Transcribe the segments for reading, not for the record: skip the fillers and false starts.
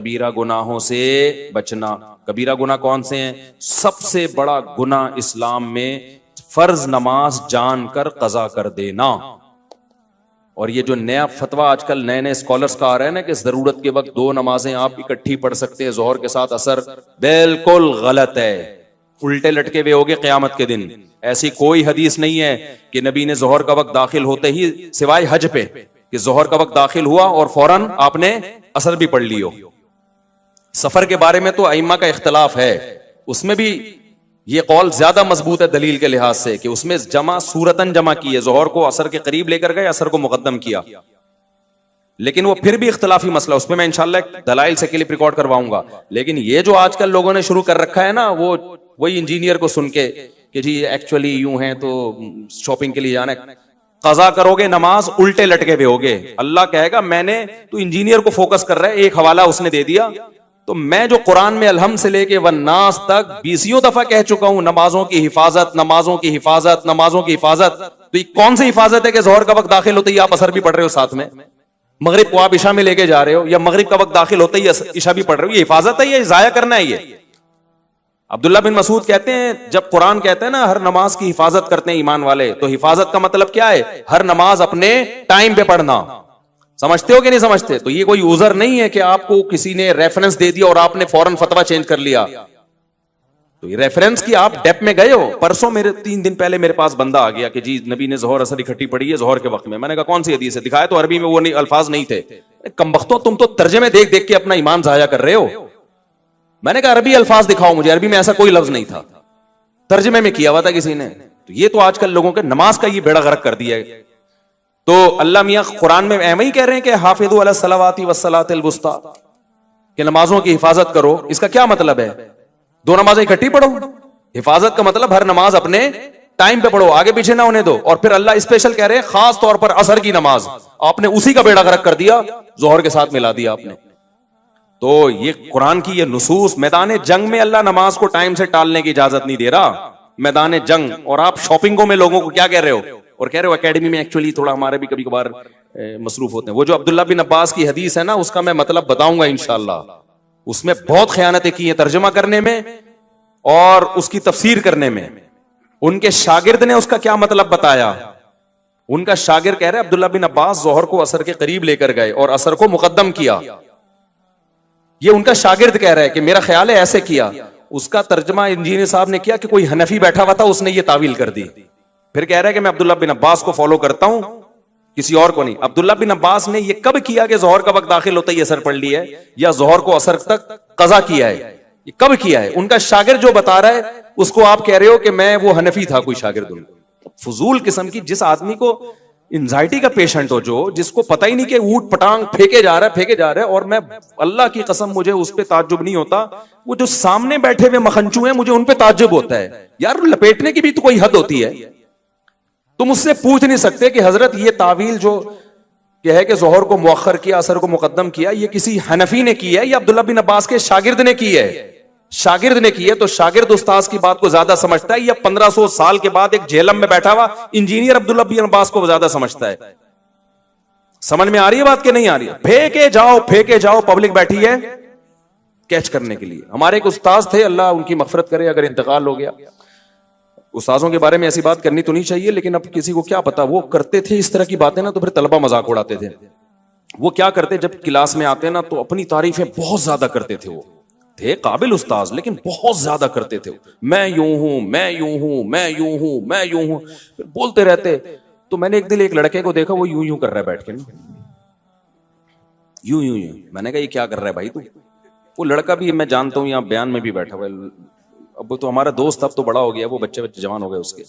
कबीरा गुनाहों से बचना। कबीरा गुनाह कौन से हैं? सबसे बड़ा गुनाह इस्लाम में फर्ज नमाज जानकर कजा कर देना। और ये जो नया फतवा आजकल नए नए स्कॉलर्स का आ रहा है ना कि जरूरत के वक्त दो नमाजें आप इकट्ठी पढ़ सकते हैं, जोहर के साथ असर, बिल्कुल गलत है। उल्टे लटके हुए होगे क़यामत के दिन। ऐसी कोई हदीस नहीं है कि नबी ने जोहर का वक्त दाखिल होते ही, सिवाय हज पे, कि जोहर का वक्त दाखिल हुआ और फौरन आपने असर भी पढ़ लियो। सफर के बारे में तो अइम्मा का इख्तलाफ है, उसमें भी ये कौल ज्यादा मजबूत है दलील के लिहाज से कि उसमें जमा सूरतन जमा की है, जोहर को असर के करीब लेकर गए, असर को मुकद्दम किया। लेकिन वो फिर भी इख्तलाफी मसला, उसमें मैं इंशाल्लाह दलाइल से क्लिप रिकॉर्ड करवाऊंगा। लेकिन ये जो आजकल लोगों ने शुरू कर रखा है ना, वो वही इंजीनियर को सुन के कि जी एक्चुअली यूं है तो शॉपिंग के लिए जाना है, कजा करोगे नमाज उल्टे लटके हुए होगे। अल्लाह कहेगा मैंने, तो इंजीनियर को फोकस कर रहा है, एक हवाला उसने दे दिया, तो मैं जो कुरान में अलहम से लेके वन्नास तक 20 दफा कह चुका हूं, नमाजों की हिफाजत, नमाजों की हिफाजत, नमाजों की हिफाजत। तो ये कौन सी हिफाजत है कि जोहर का वक्त दाखिल होते ही आप असर भी पढ़ रहे हो साथ में, मगरिब को आप इशा में लेके जा रहे हो, या मगरिब का वक्त दाखिल होते ही इशा भी पढ़ रहे हो? ये हिफाजत है, ये जाया करना है। ये अब्दुल्ला बिन मसूद कहते हैं, जब कुरान कहते हैं ना हर नमाज की हिफाजत करते हैं ईमान वाले, तो हिफाजत का मतलब क्या है? हर नमाज अपने टाइम पे पढ़ना। समझते हो कि नहीं समझते? तो ये कोई उज़र नहीं है कि आपको किसी ने रेफरेंस दे दिया और आपने फौरन फतवा चेंज कर लिया। तो ये रेफरेंस की आप डेप में गए हो। परसों मेरे 3 दिन पहले मेरे पास बंदा आ गया कि जी नबी ने जोहर असर इकट्ठी पढ़ी है जोहर के वक्त में। मैंने कहा कौन सी हदीस है? दिखाया तो अरबी में वो नहीं, अल्फाज नहीं थे। कमबख्तो, तुम तो तर्जुमे देख देख के अपना ईमान जाया कर रहे हो। मैंने कहा अरबी अल्फाज दिखाओ मुझे, अरबी में ऐसा कोई लफ्ज नहीं था, तर्जुमे में किया हुआ था किसी ने। तो ये तो आजकल लोगों के नमाज का ये बेड़ा गर्क कर दिया है। तो अल्लाह मियां कुरान में एम ही कह रहे हैं कि हाफिज़ू अला सलावाति वस्सलातिल वुस्ता, कि नमाजों की हिफाजत करो। इसका क्या मतलब है? दो नमाजें इकट्ठी पढ़ो। हिफाजत का मतलब हर नमाज अपने टाइम पे पढ़ो, आगे पीछे ना होने दो। और फिर अल्लाह स्पेशल कह रहे हैं खास तौर पर असर की नमाज, आपने उसी का बेड़ा गर्क कर दिया, जोहर के साथ मिला दिया आपने। तो ये कुरान की ये नुसूस, मैदान जंग में अल्लाह नमाज को टाइम से टालने की इजाजत नहीं दे रहा, मैदान जंग। और आप शॉपिंगों में लोगों को क्या कह रहे हो? और कह रहे हो एकेडमी में एक्चुअली थोड़ा हमारे भी कभी कभार मसरूफ होते हैं। वो जो अब्दुल्ला बिन अब्बास की हदीस है ना, उसका मैं मतलब बताऊंगा इंशाअल्लाह। उसमें बहुत खयानतें की हैं तर्जुमा करने में और उसकी तफसीर करने में। उनके शागिर्द ने उसका क्या मतलब बताया। उनका शागिर्द कह रहे अब्दुल्ला बिन अब्बास जोहर को असर के करीब लेकर गए और असर को मुकद्दम किया। ये उनका शागिर्द कह रहा है कि मेरा ख्याल है ऐसे किया। उसका तर्जमा इंजीनियर साहब ने किया कि कोई हनफी बैठा हुआ था, उसने ये तावील कर दी। फिर कह रहा है कि मैं अब्दुल्ला बिन अब्बास को फॉलो करता हूं, किसी और को नहीं। अब्दुल्ला बिन अब्बास ने ये कब किया कि जोहर का वक्त दाखिल होता ही असर पढ़ लिया है, या जोहर को असर तक कजा किया है? ये कब किया है? उनका शागिर्द जो बता रहा है उसको आप कह रहे हो कि मैं वो हनफी था कोई शागिर्द। उनको फजूल किस्म की, जिस आदमी को एंजाइटी का पेशेंट हो, जो जिसको पता ही नहीं कि ऊट पटांग फेंके जा रहा है। और मैं अल्लाह की कसम, मुझे उस पर ताज्जुब नहीं होता। वो जो सामने बैठे हुए मखंचू हैं, मुझे उन पे ताज्जुब होता है। यार लपेटने की भी तो कोई हद होती है। तुम उससे पूछ नहीं सकते कि हजरत ये तावील जो है कि जोहर को मुअख्खर किया, असर को मुकद्दम किया, ये किसी हनफी ने की है या अब्दुल्ला बिन अब्बास के शागिर्द ने की है? शागिर्द ने की है। तो शागिर्द उस्ताद की बात को ज्यादा समझता है, या 1500 साल के बाद एक जेलम में बैठा हुआ इंजीनियर अब्दुल्ला बिन अब्बास को ज्यादा समझता है? समझ में आ रही है बात कि नहीं आ रही है? फेंके जाओ, पब्लिक बैठी है कैच करने के लिए। हमारे एक उस्ताद थे, अल्लाह उनकी मगफरत करे अगर इंतकाल हो गया। उस्ताजों के बारे में ऐसी बात करनी तो नहीं चाहिए, लेकिन अब किसी को क्या पता, वो करते थे इस तरह की बातें ना, तो फिर तलबा मजाक उड़ाते थे। वो क्या करते, जब क्लास में आते ना तो अपनी तारीफें बहुत ज्यादा करते थे। वो थे काबिल उस्ताज, लेकिन बहुत ज्यादा करते थे। मैं यूं हूं, मैं यूं हूं, मैं यूं हूं, मैं यूं हूं, फिर बोलते रहते। तो मैंने एक दिन एक लड़के को देखा, वो यूं यूं कर रहा है बैठ के, यूं यूं यूं। मैंने कहा ये क्या कर रहा है भाई तू? वो लड़का भी, मैं जानता हूं, यहाँ बयान में भी बैठा हुआ है। अब वो तो हमारा दोस्त, अब तो बड़ा हो गया, वो बच्चे जवान हो गए उसके।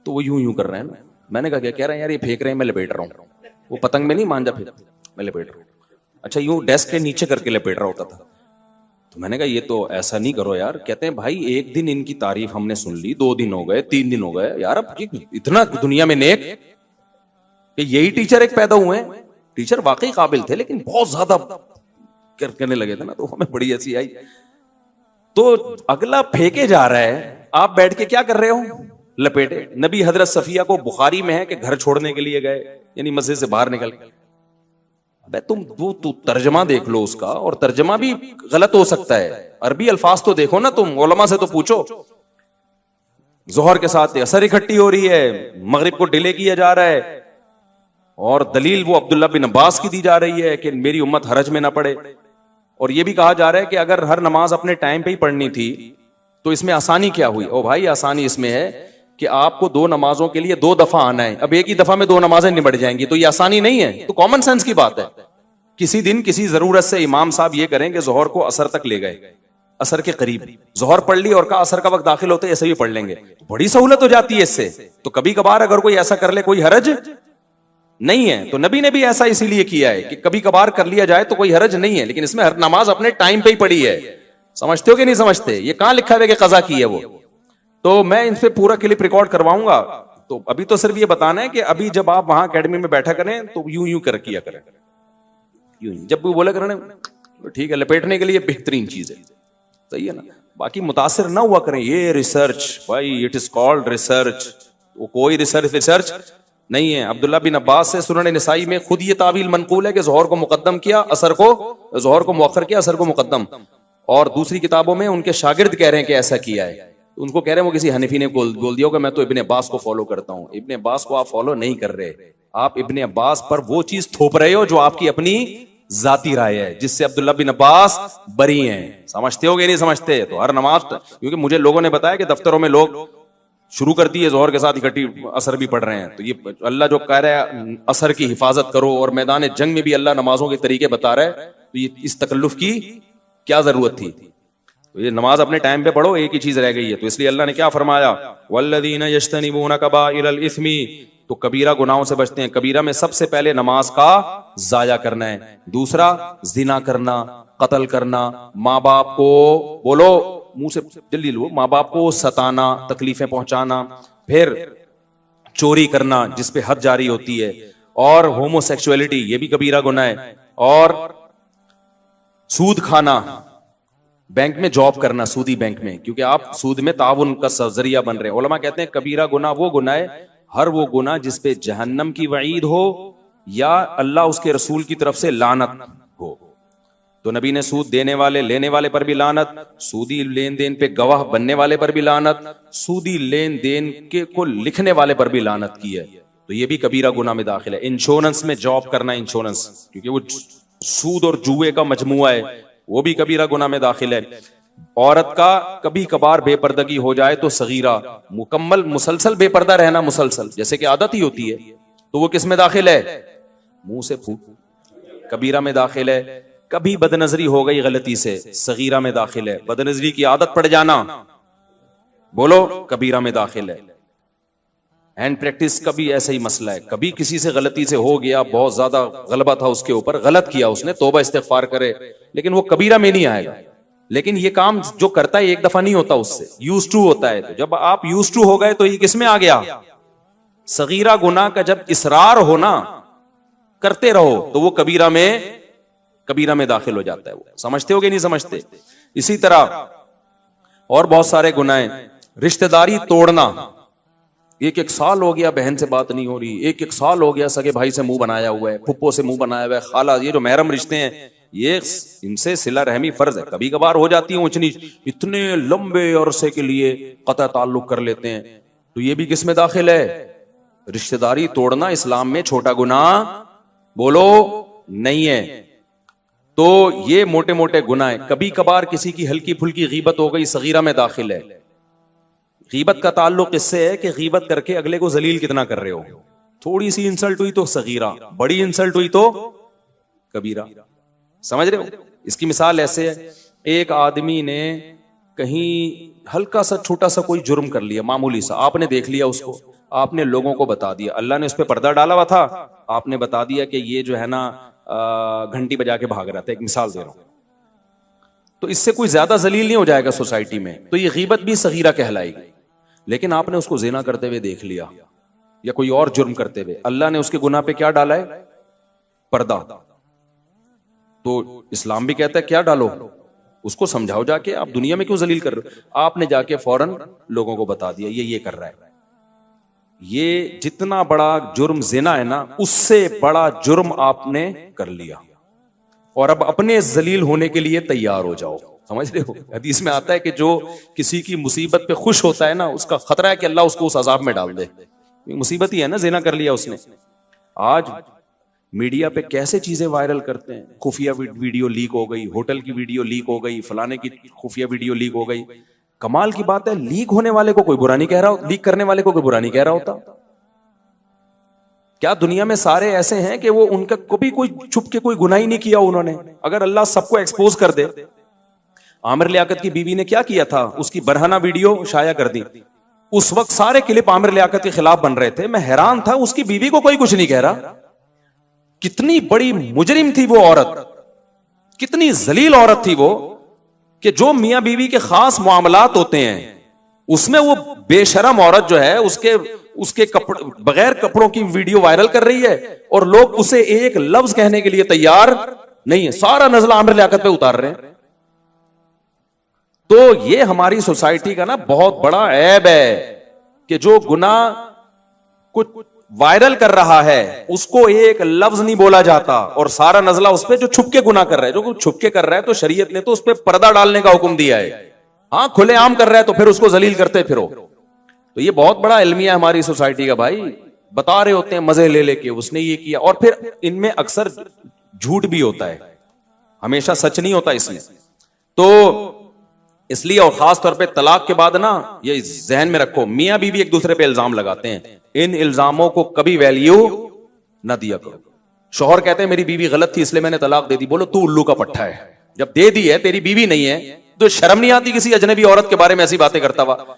तो वो यूं यूं कर रहे हैं ना। मैंने कहा क्या कह रहे हैं यार? ये फेंक रहे हैं, मैं लपेट रहा हूँ। वो पतंग में नहीं मांझा, फिर मैं लपेट रहा हूँ। अच्छा, यूं डेस्क के नीचे करके लपेट रहा होता था। तो मैंने कहा ये तो ऐसा नहीं करो यार। कहते हैं भाई एक दिन इनकी तारीफ हमने सुन ली, 2 दिन हो गए, 3 दिन हो गए यार, अब इतना दुनिया में नेक कि यही टीचर एक पैदा हुए हैं। टीचर वाकई काबिल थे, लेकिन बहुत ज्यादा करने लगे थे ना, तो हमें बड़ी हंसी आई। तो अगला फेंके जा रहा है, आप बैठ के क्या कर रहे हो? लपेटे। नबी हजरत सफिया को बुखारी में है कि घर छोड़ने के लिए गए, यानी मस्जिद से बाहर निकल गए। अबे तू तर्जमा देख लो उसका, और तर्जमा भी गलत हो सकता है। अरबी अल्फाज तो देखो ना, तुम उलमा से तो पूछो। जोहर के साथ असर इकट्ठी हो रही है, मगरिब को डिले किया जा रहा है, और दलील वो अब्दुल्ला बिन अब्बास की दी जा रही है कि मेरी उम्मत हरज में ना पड़े। और ये भी कहा जा रहा है कि अगर हर नमाज अपने टाइम पे ही पढ़नी थी तो इसमें आसानी क्या हुई? ओ भाई, आसानी इसमें है कि आपको 2 नमाजों के लिए 2 दफा आना है। अब एक ही दफा में 2 नमाजें निबट जाएंगी, तो ये आसानी नहीं है, तो कॉमन सेंस की बात है। किसी दिन किसी जरूरत से इमाम साहब ये करें कि जोहर को असर तक ले गए, असर के करीब जोहर पढ़ ली और कहा असर का वक्त दाखिल होते ऐसे भी पढ़ लेंगे, बड़ी सहूलत हो जाती है इससे। तो कभी कभार अगर कोई ऐसा कर ले कोई हरज नहीं है। तो नबी ने भी ऐसा इसीलिए किया है कि कभी कभार कर लिया जाए तो कोई हरज नहीं है, लेकिन इसमें हर नमाज अपने टाइम पे ही पड़ी है। समझते हो कि नहीं समझते? ये कहां लिखा है कि कजा की है वो? तो मैं इनसे पूरा क्लिप रिकॉर्ड करवाऊंगा। तो अभी तो सिर्फ ये बताना है कि अभी जब आप वहां एकेडमी में बैठा करें तो यूं यूं कर किया करें, यूं जब भी बोला करें तो ठीक है, लपेटने के लिए बेहतरीन चीज है, सही है ना। बाकी मुतासिर ना हुआ करें, ये रिसर्च भाई, इट इज कॉल्ड रिसर्च, वो कोई रिसर्च नहीं है। अब्दुल्ला बिन अब्बास से सुनन निसाई में खुद ये तावील मनकूल है कि जोहर को मुकद्दम किया, असर को जोहर को मुअख्खर किया, असर को मुकद्दम। और दूसरी किताबों में उनके शागिर्द कह रहे हैं कि ऐसा किया है। उनको कह रहे हैं वो किसी हनीफी ने बोल दिया होगा मैं तो इब्ने अब्बास को फॉलो करता हूं। इब्ने अब्बास को आप फॉलो नहीं कर रहे, आप इब्ने अब्बास पर वो चीज थोप रहे हो जो आपकी अपनी जाती राय है, जिससे अब्दुल्ला बिन अब्बास बरी हैं। समझते हो कि नहीं समझते? तो हर नमाज, क्योंकि मुझे लोगों ने बताया कि दफ्तरों में लोग शुरू कर दिए जोहर के साथ इकट्ठी असर भी पढ़ रहे हैं। तो ये अल्लाह जो कह रहा है असर की हिफाजत करो, और मैदान जंग में भी अल्लाह नमाजों के तरीके बता रहा है, तो ये इस तकल्लुफ की क्या जरूरत थी? तो ये नमाज अपने टाइम पे पढ़ो, एक ही चीज रह गई है। तो इसलिए अल्लाह ने क्या फरमाया, वल्लदीना यज्तनिबूना कबाइरल इस्मी, तो कबीरा गुनाहों से बचते हैं। कबीरा में सबसे पहले नमाज का जाया करना है, दूसरा जिना करना, कत्ल करना, माँ बाप को बोलो मुंह से जल्दी लो, माँ बाप को सताना, तकलीफें पहुंचाना, फिर चोरी करना जिस पे हद जारी होती है, और होमोसेक्सुअलिटी ये भी कबीरा गुनाह है, और सूद खाना, बैंक में जॉब करना सूदी बैंक में, क्योंकि आप सूद में ताउन का जरिया बन रहे हैं। उलमा कहते हैं कबीरा गुनाह वो गुनाह है, हर वो गुनाह जिसपे जहन्नम की वईद हो या अल्लाह उसके रसूल की तरफ से लानत हो। तो नबी ने सूद देने वाले लेने वाले पर भी लानत, सूदी लेन देन पे गवाह बनने वाले पर भी लानत, सूदी लेन देन के को लिखने वाले पर भी लानत की है। तो ये भी कबीरा गुनाह में दाखिल है। इंश्योरेंस में जॉब करना, इंश्योरेंस, क्योंकि वो सूद और जुए का मजमुआ है, वो भी कबीरा गुनाह में दाखिल है। औरत का कभी कभार बेपर्दगी हो जाए तो सगीरा, मुकम्मल मुसलसल बेपर्दा रहना, मुसलसल जैसे कि आदत ही होती है, तो वो किस में दाखिल है? मुंह से फूक, कबीरा में दाखिल है। कभी बदनजरी हो गई गलती से, सगीरा में दाखिल है। बदनजरी की आदत पड़ जाना, बोलो कबीरा में दाखिल है। हैंड प्रैक्टिस का भी ऐसा ही मसला है, कभी किसी से गलती से हो गया, बहुत ज्यादा गलबा था उसके ऊपर, गलत किया उसने, तौबा इस्तिगफार करे, लेकिन वो कबीरा में नहीं आएगा। लेकिन ये काम जो करता है एक दफा नहीं होता, उससे यूज टू होता है। तो जब आप यूज टू हो गए तो ये किसमें आ गया? सगीरा गुनाह का जब इसरार हो ना, करते रहो, तो वो कबीरा में दाखिल हो जाता है। वो समझते हो कि नहीं समझते? इसी तरह और बहुत सारे गुनाह, रिश्तेदारी तोड़ना, एक साल हो गया बहन से बात नहीं हो रही, एक साल हो गया सगे भाई से मुंह बनाया हुआ है, फुप्पो से मुंह बनाया हुआ है, खाला, ये जो महरम रिश्ते हैं, ये इनसे सिला रहमी फर्ज है। कभी कभार हो जाती है ऊंच नीच, इतने लंबे अरसे के लिए कतई ताल्लुक कर लेते हैं, तो ये भी किस में दाखिल है? रिश्तेदारी तोड़ना इस्लाम में छोटा गुनाह बोलो नहीं है। तो ये मोटे मोटे गुनाह, कभी कभार किसी की हल्की फुल्की गीबत हो गई, सगीरा में दाखिल है। गीबत का ताल्लुक इससे है कि गीबत करके अगले को जलील कितना कर रहे हो। थोड़ी सी इंसल्ट हुई तो सगीरा, बड़ी इंसल्ट हुई तो कबीरा। समझ रहे हो? इसकी मिसाल ऐसे है, एक आदमी ने कहीं हल्का सा छोटा सा कोई जुर्म कर लिया, मामूली सा, आपने देख लिया उसको, आपने लोगों को बता दिया, अल्लाह ने उस पर पर्दा डाला हुआ था, आपने बता दिया कि ये जो है ना घंटी बजा के भाग रहा था, एक मिसाल दे रहा हूं। तो इससे कोई ज्यादा जलील नहीं हो जाएगा सोसाइटी में, तो ये गीबत भी सगीरा कहलाएगी। लेकिन आपने उसको ज़िना करते हुए देख लिया या कोई और जुर्म करते हुए, अल्लाह ने उसके गुनाह पे क्या डाला है? पर्दा। तो इस्लाम भी कहता है क्या डालो, उसको समझाओ जाके, आप दुनिया में क्यों जलील कर रहे हो? आपने जाके फौरन लोगों को बता दिया ये कर रहा है, ये जितना बड़ा जुर्म जिना है ना, उससे बड़ा जुर्म आपने कर लिया, और अब अपने जलील होने के लिए तैयार हो जाओ। समझ रहे हो? हदीस में आता है कि जो किसी की मुसीबत पे खुश होता है ना, उसका खतरा है कि अल्लाह उसको उस अजाब में डाल दे। मुसीबत ही है ना, जिना कर लिया उसने। आज मीडिया पे कैसे चीजें वायरल करते हैं, खुफिया वीडियो लीक हो गई, होटल की वीडियो लीक हो गई, फलाने की खुफिया वीडियो लीक हो गई। कमाल की बात है, लीक होने वाले को कोई बुरा नहीं कह रहा, लीक करने वाले को कोई बुरा नहीं कह रहा होता। क्या दुनिया में सारे ऐसे हैं कि वो उनका कभी कोई छुप के कोई गुनाह ही नहीं किया उन्होंने? अगर अल्लाह सबको एक्सपोज कर दे। आमिर लियाकत की बीवी ने क्या किया था, उसकी बरहना वीडियो शाया कर दी। उस वक्त सारे क्लिप आमिर लियाकत के खिलाफ बन रहे थे। मैं हैरान था, उसकी बीवी को कोई कुछ नहीं कह रहा। कितनी बड़ी मुजरिम थी वो औरत, कितनी जलील औरत थी वो, कि जो मियां बीवी के खास मामलात होते हैं उसमें वो बेशरम औरत जो है उसके बगैर कपड़ों की वीडियो वायरल कर रही है, और लोग उसे एक लफ्ज कहने के लिए तैयार नहीं है। सारा नजला आमिर लियाकत पे उतार रहे हैं। तो ये हमारी सोसाइटी का ना बहुत बड़ा ऐब है कि जो गुनाह कुछ वायरल कर रहा है उसको एक लफ्ज नहीं बोला जाता, और सारा नजला उस पर जो छुपके गुनाह कर रहा है। जो छुपके कर रहा है तो शरीयत ने तो उस पर पर्दा डालने का हुक्म दिया है। हाँ, खुलेआम कर रहा है तो फिर उसको जलील करते फिरो। तो ये बहुत बड़ा इल्मिया हमारी सोसाइटी का भाई। बता रहे होते हैं मजे ले लेके उसने ये किया, और फिर इनमें अक्सर झूठ भी होता है, हमेशा सच नहीं होता इसमें। तो इसलिए, और खास तौर पे तलाक के बाद ना, ये जहन में रखो, मियां बीवी एक दूसरे पे इल्जाम लगाते हैं, इन इल्जामों को कभी वैल्यू ना दिया करो। शौहर कहते हैं मेरी बीवी गलत थी इसलिए मैंने तलाक दे दी। बोलो तू उल्लू का पट्टा है। जब दे दी है, तेरी बीवी नहीं है, तो शर्म नहीं आती किसी अजनबी औरत के बारे में ऐसी बातें करता हुआ?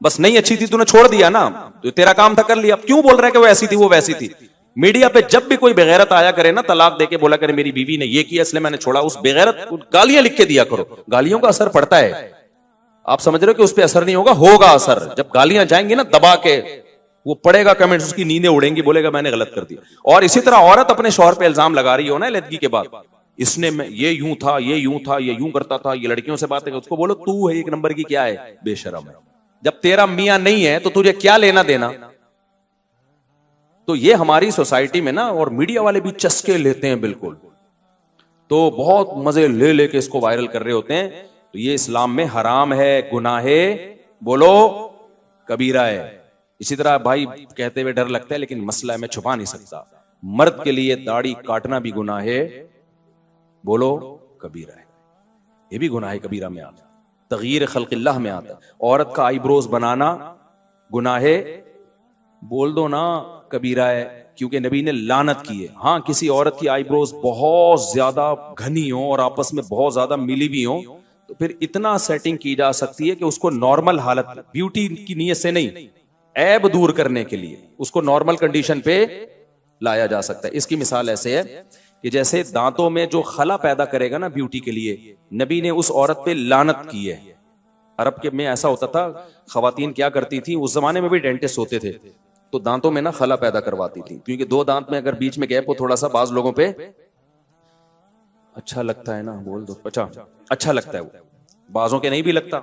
बस नहीं अच्छी थी, तूने छोड़ दिया ना, तो तेरा काम था, कर लिया। अब क्यों बोल रहा है कि वो ऐसी थी वो वैसी थी? मीडिया पे जब भी कोई बेगैरत आया करे ना, तलाक देके बोला करे मेरी बीवी ने ये किया इसलिए मैंने छोड़ा, उस बेगैरत गालियां लिख के दिया करो। गालियों का असर पड़ता है। आप समझ रहे हो कि उस पर असर नहीं होगा? होगा असर। जब गालियां जाएंगी ना दबा के, वो पढ़ेगा कमेंट्स, उसकी नींदें उड़ेंगी, बोलेगा मैंने गलत कर दिया। और इसी तरह औरत अपने शौहर पे इल्जाम लगा रही हो ना लड़की के बाद, इसने ये यूं था, ये यूं था, ये यूं करता था, ये लड़कियों से बातें, उसको बोलो तू है एक नंबर की क्या है, बेशरम है। जब तेरा मियां नहीं है तो तुझे क्या लेना देना? तो ये हमारी सोसाइटी में ना, और मीडिया वाले भी चस्के लेते हैं बिल्कुल, तो बहुत मजे ले लेके इसको वायरल कर रहे होते हैं। तो ये इस्लाम में हराम है, गुनाहे बोलो कबीरा है। इसी तरह भाई कहते हुए डर लगता है, लेकिन मसला है मैं छुपा नहीं सकता, मर्द के लिए दाढ़ी काटना भी गुनाहे बोलो कबीरा है। ये भी गुनाहे कबीरा में आता, तगयीर खल्क़िल्लाह में आता। औरत का आईब्रोज बनाना गुनाहे बोल दो ना कबीरा है, क्योंकि नबी ने लानत की है। हाँ, किसी औरत की आईब्रोज बहुत ज्यादा घनी हो और आपस में बहुत ज्यादा मिली भी हो, तो फिर इतना सेटिंग की जा सकती है कि उसको नॉर्मल हालत, ब्यूटी की नीयत से नहीं, ऐब दूर करने के लिए उसको नॉर्मल कंडीशन पे लाया जा सकता है। इसकी मिसाल ऐसे है कि जैसे दांतों में जो खला पैदा करेगा ना ब्यूटी के लिए, नबी ने उस औरत पे लानत की है। अरब के में ऐसा होता था, खवातीन क्या करती थी, उस जमाने में भी डेंटिस्ट होते थे, तो दांतों में ना खला पैदा करवाती थी, क्योंकि दो दांत में अगर बीच में गैप हो थोड़ा सा, बाज लोगों पे अच्छा लगता है ना, बोल दो अच्छा लगता है, वो बाजों के नहीं भी लगता।